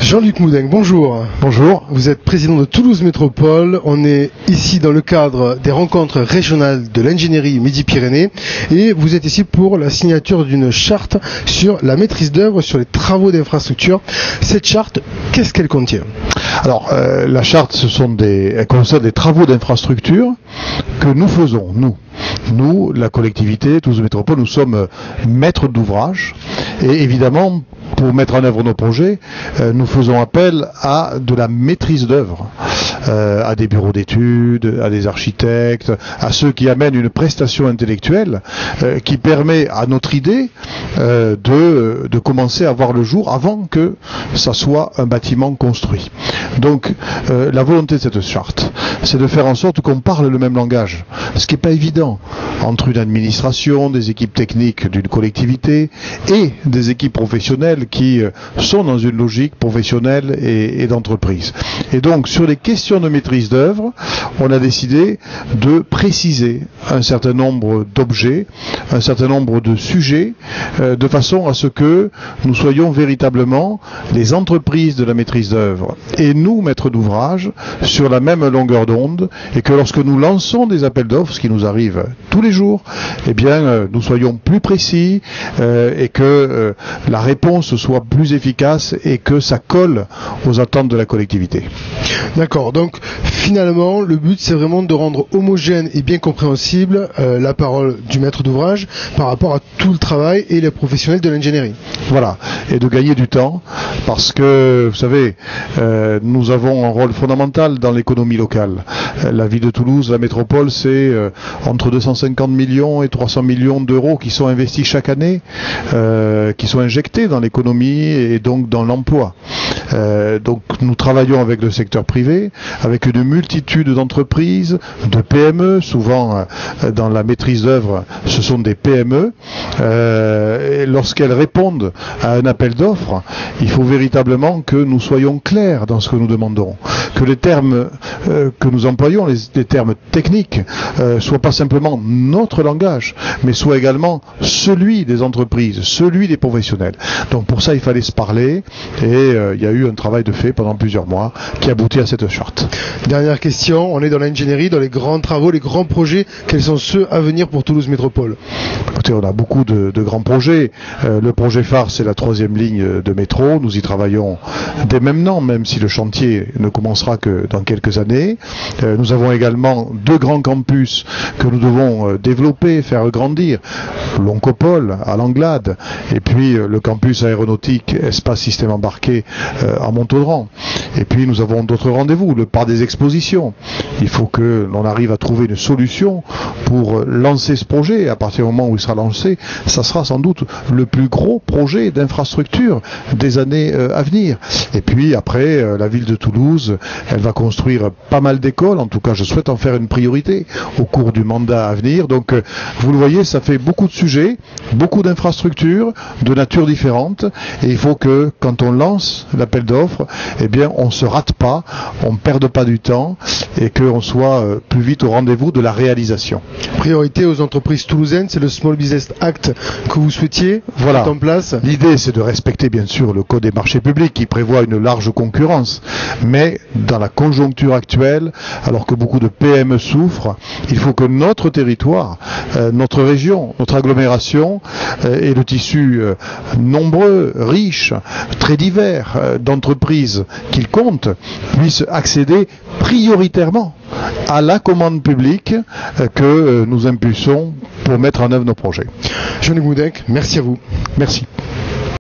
Jean-Luc Moudin, bonjour. Bonjour. Vous êtes président de Toulouse Métropole. On est ici dans le cadre des rencontres régionales de l'ingénierie Midi-Pyrénées et vous êtes ici pour la signature d'une charte sur la maîtrise d'œuvre sur les travaux d'infrastructure. Cette charte, qu'est-ce qu'elle contient ? Alors, la charte, elle concerne des travaux d'infrastructure que nous faisons, nous, la collectivité, Toulouse Métropole, nous sommes maîtres d'ouvrage et évidemment, pour mettre en œuvre nos projets, nous faisons appel à de la maîtrise d'œuvre, à des bureaux d'études, à des architectes, à ceux qui amènent une prestation intellectuelle qui permet à notre idée de commencer à voir le jour avant que ça soit un bâtiment construit. Donc, la volonté de cette charte, c'est de faire en sorte qu'on parle le même langage, ce qui n'est pas évident entre une administration, des équipes techniques d'une collectivité et des équipes professionnelles qui sont dans une logique professionnelle et d'entreprise. Et donc, sur les questions de maîtrise d'œuvre, on a décidé de préciser un certain nombre d'objets, un certain nombre de sujets, de façon à ce que nous soyons véritablement les entreprises de la maîtrise d'œuvre et nous, maîtres d'ouvrage, sur la même longueur d'onde, et que lorsque nous lançons des appels d'offres, ce qui nous arrive tous les jours, eh bien, nous soyons plus précis et que la réponse soit plus efficace et que ça colle aux attentes de la collectivité. D'accord, donc finalement le but c'est vraiment de rendre homogène et bien compréhensible la parole du maître d'ouvrage par rapport à tout le travail et les professionnels de l'ingénierie. Voilà, et de gagner du temps parce que vous savez, nous avons un rôle fondamental dans l'économie locale. La ville de Toulouse, la métropole, c'est entre 250 millions et 300 millions d'euros qui sont investis chaque année, qui sont injectés dans l'économie et donc dans l'emploi. Donc nous travaillons avec le secteur privé, avec une multitude d'entreprises, de PME, souvent dans la maîtrise d'œuvre, ce sont des PME. Et lorsqu'elles répondent à un appel d'offres, il faut véritablement que nous soyons clairs dans ce que nous demandons, que les termes que nous employons, les termes techniques, soient pas simplement notre langage, mais soient également celui des entreprises, celui des professionnels. Donc pour ça, il fallait se parler et il y a eu un travail de fait pendant plusieurs mois qui aboutit à cette charte. Dernière question, on est dans l'ingénierie, dans les grands travaux, les grands projets, quels sont ceux à venir pour Toulouse Métropole ? Écoutez, on a beaucoup de grands projets. Le projet phare, c'est la 3e ligne de métro. Nous y travaillons dès maintenant, même si le chantier ne commencera que dans quelques années. Nous avons également 2 grands campus que nous devons développer, faire grandir. L'Oncopole à Langlade et puis le campus aéronautique Espace Système Embarqué à Montaudran. Et puis nous avons d'autres rendez-vous, le parc des expositions. Il faut que l'on arrive à trouver une solution pour lancer ce projet. À partir du moment où il sera lancé, ça sera sans doute le plus gros projet d'infrastructure des années à venir. Et puis après, la ville de Toulouse, elle va construire pas mal d'écoles. En tout cas, je souhaite en faire une priorité au cours du mandat à venir. Donc, vous le voyez, ça fait beaucoup de sujets, beaucoup d'infrastructures de nature différente. Et il faut que, quand on lance l'appel d'offres, eh bien, on se rate pas, on ne perde pas du temps et qu'on soit plus vite au rendez-vous de la réalisation. Priorité aux entreprises toulousaines, c'est le Small Business Act que vous souhaitiez mettre en place. L'idée, c'est de respecter bien sûr le code des marchés publics qui prévoit une large concurrence. Mais dans la conjoncture actuelle, alors que beaucoup de PME souffrent, il faut que notre territoire, notre région, notre agglomération et le tissu nombreux, riche, très divers d'entreprises qu'il compte puissent accéder prioritairement à la commande publique que nous impulsons pour mettre en œuvre nos projets. Jean-Luc Moudin, merci à vous. Merci.